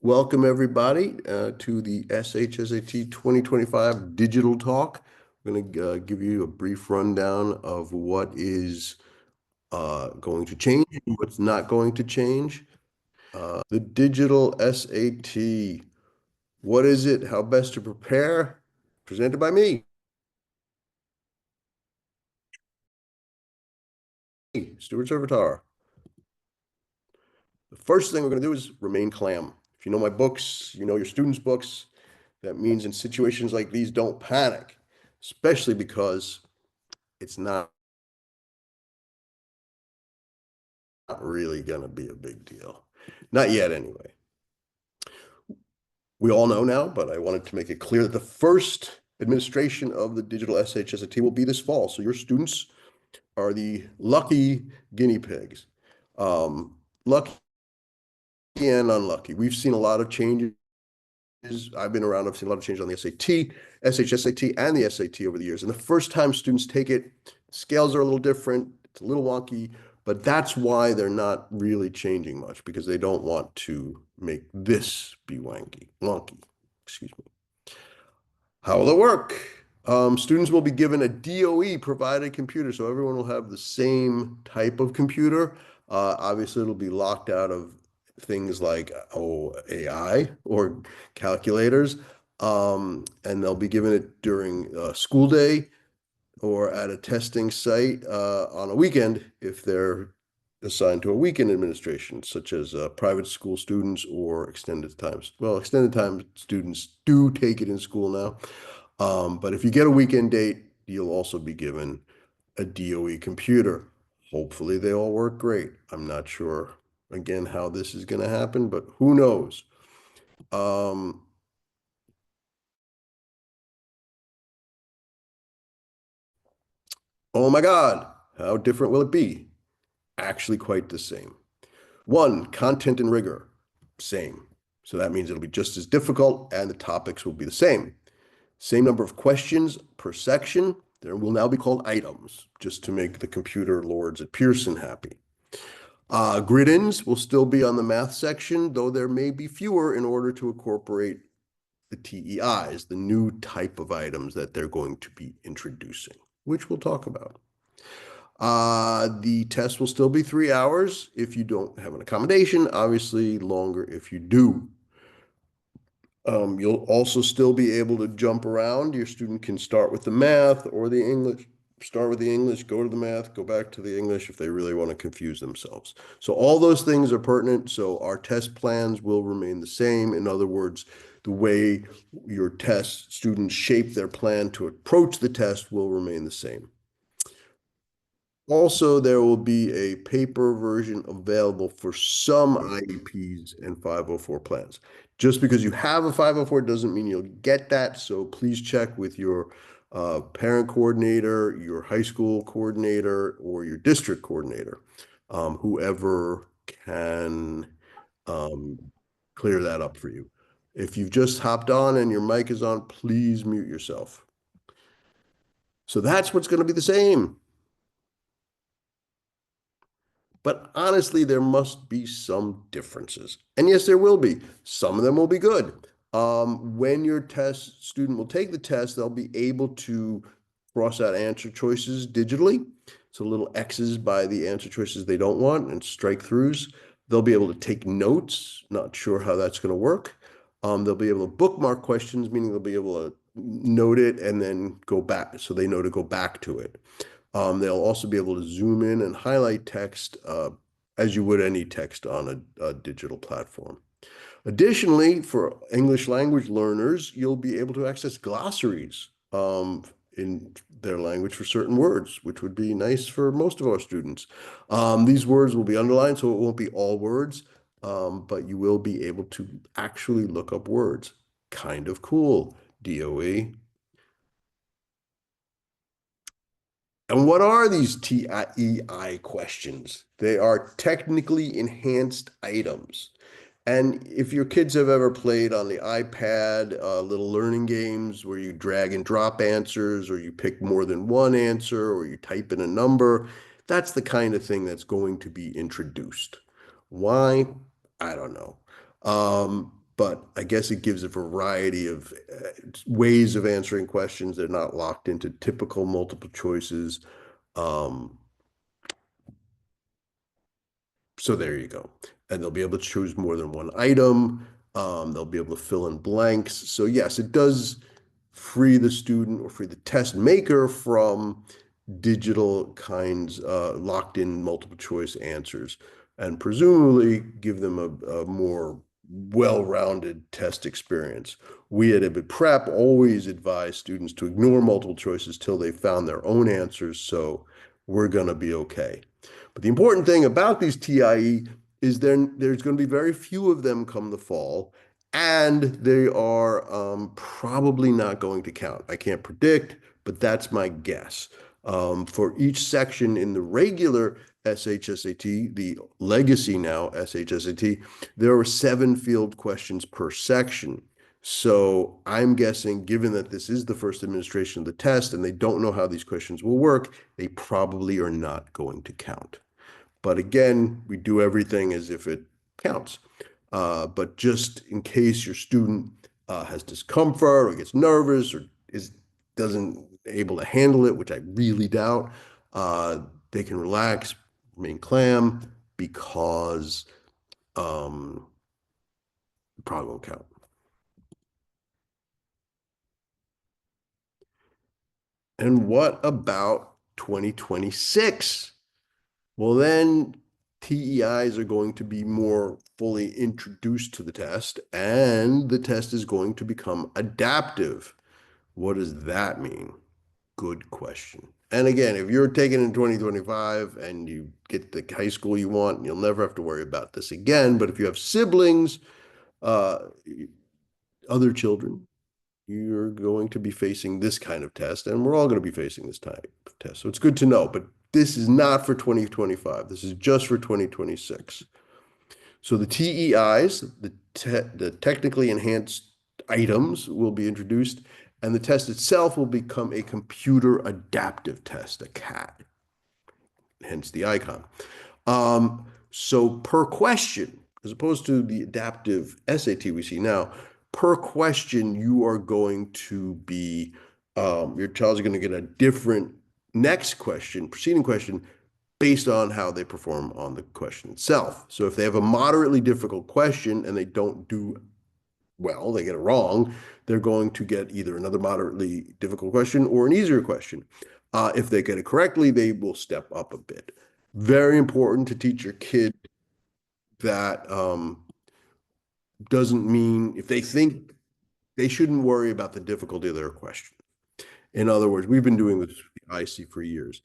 Welcome everybody to the SHSAT 2025 Digital Talk. I'm going to give you a brief rundown of what is going to change and what's not going to change. The digital SAT. What is it? How best to prepare? Presented by me, Stuart Servitar. The first thing we're going to do is remain calm. If you know my books, you know your students' books. That means in situations like these, don't panic, especially because it's not really going to be a big deal. Not yet, anyway. We all know now, but I wanted to make it clear that the first administration of the digital SHSAT will be this fall. So your students are the lucky guinea pigs. Lucky and unlucky. We've seen a lot of changes. I've been around, I've seen a lot of changes on the SAT, SHSAT, and the SAT over the years. And the first time students take it, scales are a little different, it's a little wonky, but that's why they're not really changing much because they don't want to make this be wonky, excuse me. How will it work? Students will be given a DOE provided computer, so everyone will have the same type of computer. Obviously, it'll be locked out of things like AI or calculators, and they'll be given it during school day or at a testing site on a weekend if they're assigned to a weekend administration, such as private school students or extended times. Well, extended time students do take it in school now. But if you get a weekend date, you'll also be given a DOE computer. Hopefully they all work great. I'm not sure, again, how this is going to happen, but who knows? Um, oh my God, how different will it be? Actually, quite the same. One, content and rigor, same. So that means it'll be just as difficult and the topics will be the same. Same number of questions per section. There will now be called items, just to make the computer lords at Pearson happy. Grid-ins will still be on the math section, though there may be fewer in order to incorporate the TEIs, the new type of items that they're going to be introducing, which we'll talk about. The test will still be 3 hours if you don't have an accommodation, obviously longer if you do. You'll also still be able to jump around. Your student can start with the math or the English, start with the English, go to the math, go back to the English if they really want to confuse themselves. So all those things are pertinent. So our test plans will remain the same. In other words, the way your test students shape their plan to approach the test will remain the same. Also, there will be a paper version available for some IEPs and 504 plans. Just because you have a 504 doesn't mean you'll get that. So please check with your parent coordinator, your high school coordinator, or your district coordinator, whoever can um, clear that up for you. If you've just hopped on and your mic is on, please mute yourself. So that's what's going to be the same. But honestly, there must be some differences. And yes, there will be. Some of them will be good. When your test student will take the test, they'll be able to cross out answer choices digitally. So little X's by the answer choices they don't want and strike throughs. They'll be able to take notes. Not sure how that's going to work. They'll be able to bookmark questions, meaning they'll be able to note it and then go back so they know to go back to it. They'll also be able to zoom in and highlight text as you would any text on a digital platform. Additionally, for English language learners, you'll be able to access glossaries in their language for certain words, which would be nice for most of our students. These words will be underlined, so it won't be all words, but you will be able to actually look up words. Kind of cool, DOE. And what are these TEI questions? They are technically enhanced items. And if your kids have ever played on the iPad, little learning games where you drag and drop answers, or you pick more than one answer, or you type in a number, that's the kind of thing that's going to be introduced. Why? I don't know. but I guess it gives a variety of ways of answering questions. They're not locked into typical multiple choices. Um, so there you go. And they'll be able to choose more than one item. They'll be able to fill in blanks. So yes, it does free the student or free the test maker from digital kinds, locked in multiple choice answers, and presumably give them a more well-rounded test experience. We at IBIT Prep always advise students to ignore multiple choices till they found their own answers, so we're going to be okay. But the important thing about these TIE is there's going to be very few of them come the fall, and they are probably not going to count. I can't predict, but that's my guess. For each section in the regular SHSAT, the legacy now SHSAT, there are 7 field questions per section. So I'm guessing, given that this is the first administration of the test and they don't know how these questions will work, they probably are not going to count. But again, we do everything as if it counts. But just in case your student has discomfort or gets nervous or doesn't able to handle it, which I really doubt, they can relax, remain calm, because it probably won't count. And what about 2026? Well, then TEIs are going to be more fully introduced to the test, and the test is going to become adaptive. What does that mean? Good question. And again, if you're taking in 2025 and you get the high school you want, you'll never have to worry about this again. But if you have siblings, uh, other children, you're going to be facing this kind of test, and we're all going to be facing this type of test. So it's good to know, but this is not for 2025. This is just for 2026. So the TEIs, the technically enhanced items, will be introduced, and the test itself will become a computer adaptive test, a CAT, hence the icon. So per question, as opposed to the adaptive SAT we see now, per question, you are going to be, your child's going to get a different next question, preceding question, based on how they perform on the question itself. So if they have a moderately difficult question and they don't do well, they get it wrong, they're going to get either another moderately difficult question or an easier question. If they get it correctly, they will step up a bit. Very important to teach your kid that doesn't mean if they think they shouldn't worry about the difficulty of their question. In other words, we've been doing this with the IC for years.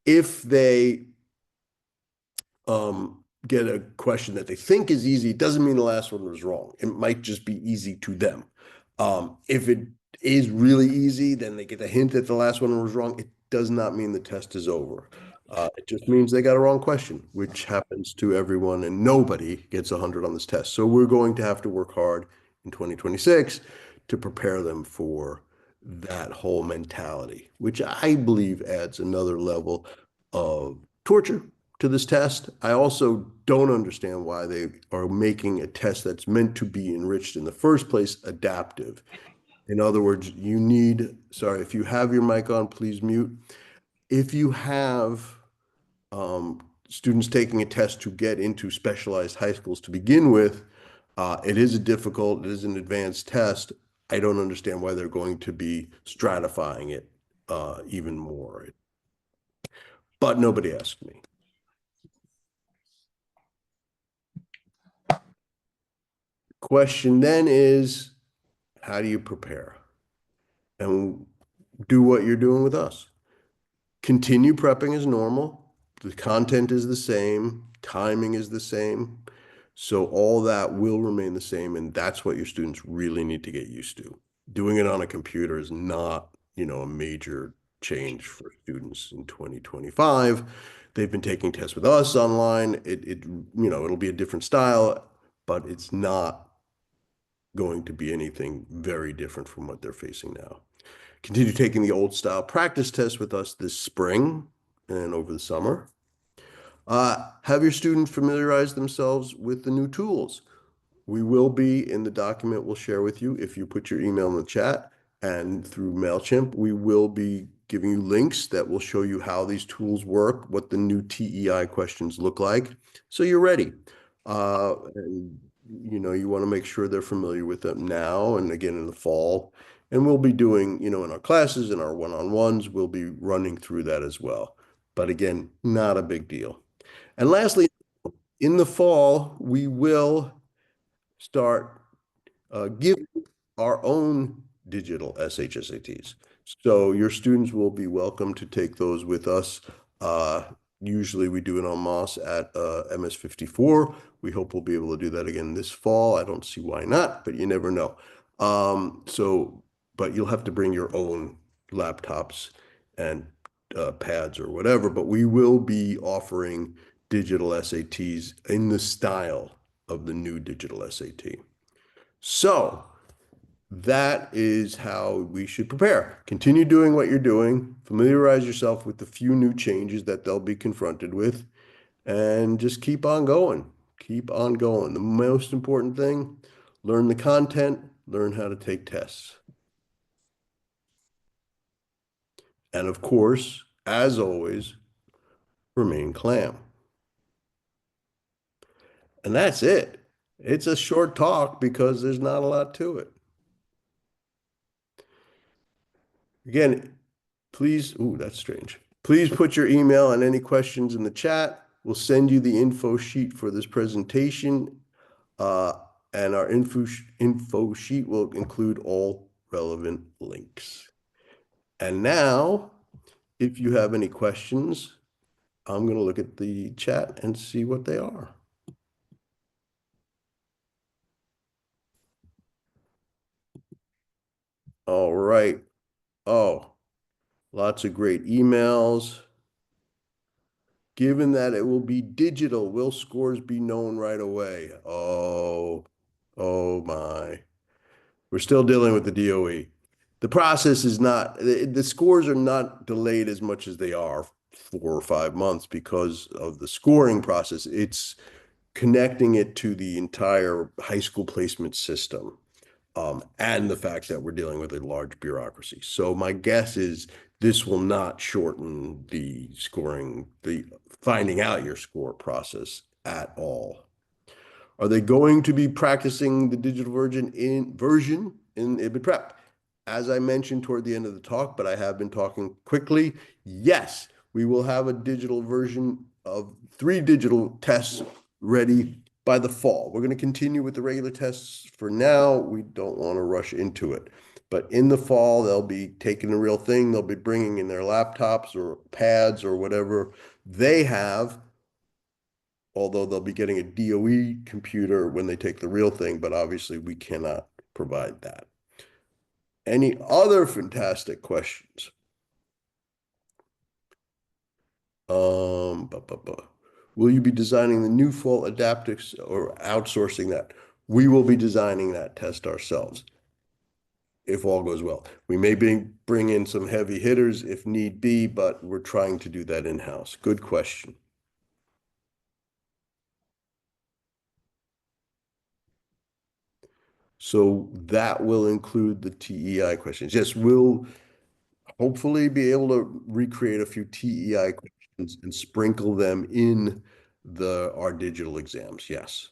If they get a question that they think is easy, it doesn't mean the last one was wrong. It might just be easy to them. If it is really easy, then they get the hint that the last one was wrong. It does not mean the test is over. It just means they got a wrong question, which happens to everyone, and nobody gets 100 on this test. So we're going to have to work hard in 2026 to prepare them for that whole mentality, which I believe adds another level of torture to this test. I also don't understand why they are making a test that's meant to be enriched in the first place adaptive. In other words, you need, sorry, if you have your mic on, please mute. If you have students taking a test to get into specialized high schools to begin with, it is it is an advanced test. I don't understand why they're going to be stratifying it even more. But nobody asked me. Question then is, how do you prepare? And do what you're doing with us. Continue prepping as normal. The content is the same. Timing is the same. So all that will remain the same. And that's what your students really need to get used to. Doing it on a computer is not, a major change for students in 2025. They've been taking tests with us online. It'll be a different style, but it's not going to be anything very different from what they're facing now. Continue taking the old style practice test with us this spring and over the summer. Have your students familiarize themselves with the new tools. We will be in the document we'll share with you if you put your email in the chat and through MailChimp, we will be giving you links that will show you how these tools work, what the new TEI questions look like. So you're ready. And, you want to make sure they're familiar with them now and again in the fall. And we'll be doing, in our classes and our one-on-ones, we'll be running through that as well. But again, not a big deal. And lastly, in the fall, we will start giving our own digital SHSATs. So your students will be welcome to take those with us. Uh, Usually we do it en masse at MS54. We hope we'll be able to do that again this fall. I don't see why not, but you never know. But you'll have to bring your own laptops and pads or whatever, but we will be offering digital SATs in the style of the new digital SAT. So that is how we should prepare. Continue doing what you're doing, familiarize yourself with the few new changes that they'll be confronted with, and just keep on going. Keep on going. The most important thing, learn the content, learn how to take tests. And of course, as always, remain calm. And that's it. It's a short talk because there's not a lot to it. Again, please, ooh, that's strange. Please put your email and any questions in the chat. We'll send you the info sheet for this presentation. Uh, and our info sheet will include all relevant links. And now, if you have any questions, I'm going to look at the chat and see what they are. All right. Oh, lots of great emails. Given that it will be digital, will scores be known right away? Oh my. We're still dealing with the DOE. The process is not, the scores are not delayed as much as they are 4 or 5 months because of the scoring process. It's connecting it to the entire high school placement system. And the fact that we're dealing with a large bureaucracy. So my guess is this will not shorten the scoring, the finding out your score process at all. Are they going to be practicing the digital version in IBID prep? As I mentioned toward the end of the talk, but I have been talking quickly. Yes, we will have a digital version of 3 digital tests ready by the fall. We're going to continue with the regular tests for now. We don't want to rush into it. But in the fall, they'll be taking the real thing. They'll be bringing in their laptops or pads or whatever they have, although they'll be getting a DOE computer when they take the real thing, but obviously we cannot provide that. Any other fantastic questions? Will you be designing the new fall adaptives or outsourcing that? We will be designing that test ourselves if all goes well. We may bring in some heavy hitters if need be, but we're trying to do that in-house. Good question. So that will include the TEI questions. Yes, we'll hopefully be able to recreate a few TEI questions and sprinkle them in our digital exams. Yes.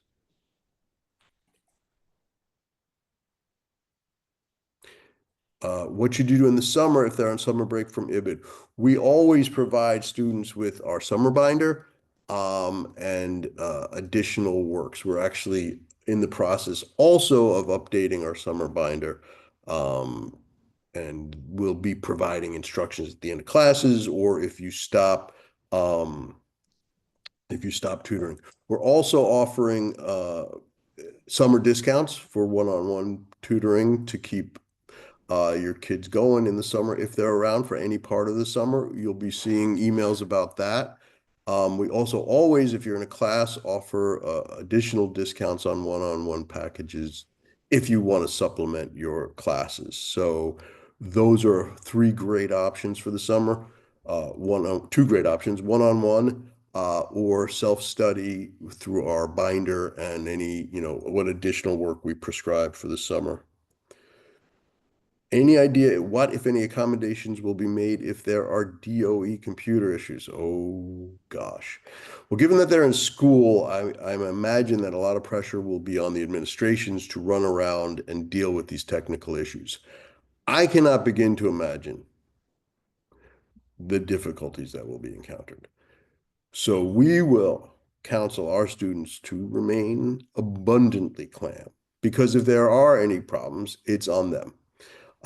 What should you do in the summer if they're on summer break from IBID? We always provide students with our summer binder and additional works. We're actually in the process also of updating our summer binder. And we'll be providing instructions at the end of classes or if you stop tutoring. We're also offering summer discounts for one-on-one tutoring to keep your kids going in the summer. If they're around for any part of the summer, you'll be seeing emails about that. We also always, if you're in a class, offer additional discounts on one-on-one packages if you want to supplement your classes. So those are 3 great options for the summer. Two great options, one-on-one, or self-study through our binder and any, what additional work we prescribe for the summer. Any idea what, if any, accommodations will be made if there are DOE computer issues? Oh, gosh. Well, given that they're in school, I imagine that a lot of pressure will be on the administrations to run around and deal with these technical issues. I cannot begin to imagine the difficulties that will be encountered. So we will counsel our students to remain abundantly calm, because if there are any problems, it's on them.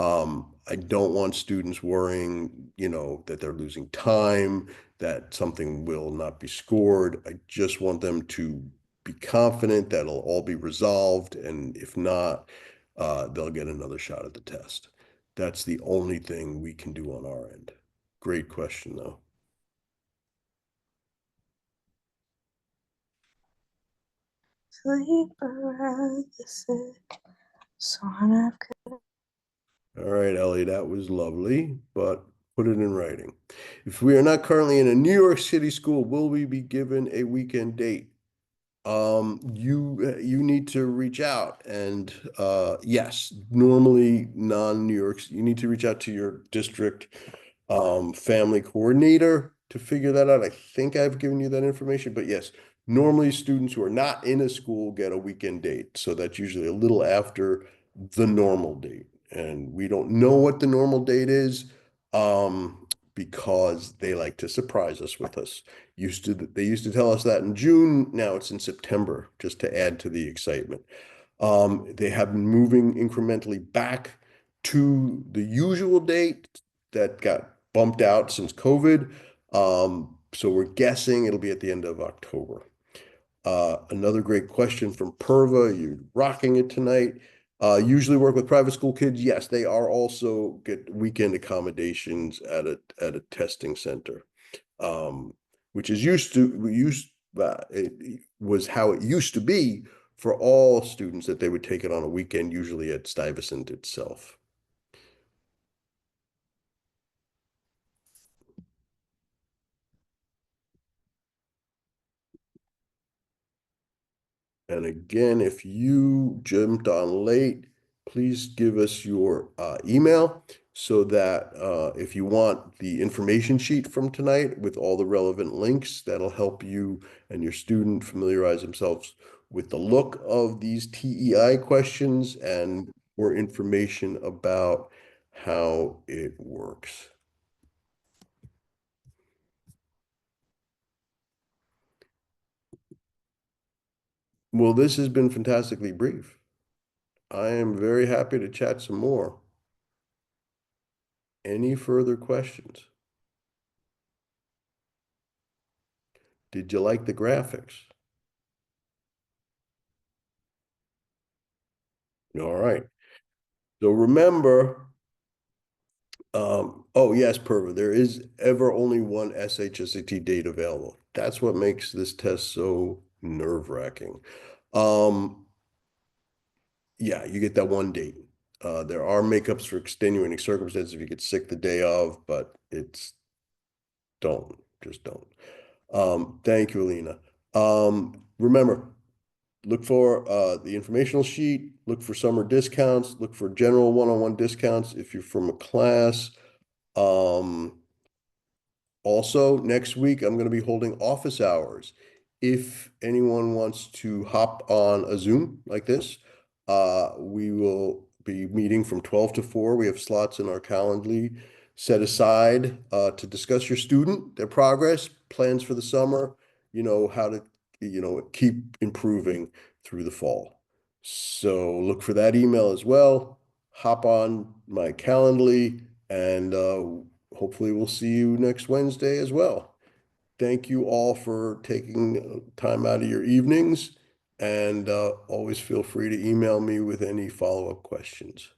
I don't want students worrying, that they're losing time, that something will not be scored. I just want them to be confident that it'll all be resolved, and if not, they'll get another shot at the test. That's the only thing we can do on our end. Great question, though. Sleep around the sick, son of. All right, Ellie, that was lovely, but put it in writing. If we are not currently in a New York City school, will we be given a weekend date? You need to reach out, and yes, normally non-New York, you need to reach out to your district family coordinator to figure that out. I think I've given you that information, but yes, normally students who are not in a school get a weekend date. So that's usually a little after the normal date. And we don't know what the normal date is because they like to surprise us with us. They used to tell us that in June, now it's in September, just to add to the excitement. They have been moving incrementally back to the usual date that got bumped out since COVID. So we're guessing it'll be at the end of October. Another great question from Perva. You're rocking it tonight. Usually work with private school kids. Yes, they are also get weekend accommodations at a testing center, which is it was how it used to be for all students, that they would take it on a weekend, usually at Stuyvesant itself. And again, if you jumped on late, please give us your email so that if you want the information sheet from tonight with all the relevant links, that'll help you and your student familiarize themselves with the look of these TEI questions and more information about how it works. Well, this has been fantastically brief. I am very happy to chat some more. Any further questions? Did you like the graphics? All right. So remember, oh yes, Perva, there is ever only one SHSAT date available. That's what makes this test so nerve-wracking. Um, yeah, you get that one date. There are makeups for extenuating circumstances if you get sick the day of, but just don't. Thank you, Alina. Remember, look for the informational sheet, look for summer discounts, look for general one-on-one discounts if you're from a class. Um, Also, next week, I'm going to be holding office hours. If anyone wants to hop on a Zoom like this, we will be meeting from 12 to 4. We have slots in our Calendly set aside to discuss your student, their progress, plans for the summer, how to, keep improving through the fall. So look for that email as well. Hop on my Calendly, and hopefully we'll see you next Wednesday as well. Thank you all for taking time out of your evenings, and always feel free to email me with any follow-up questions.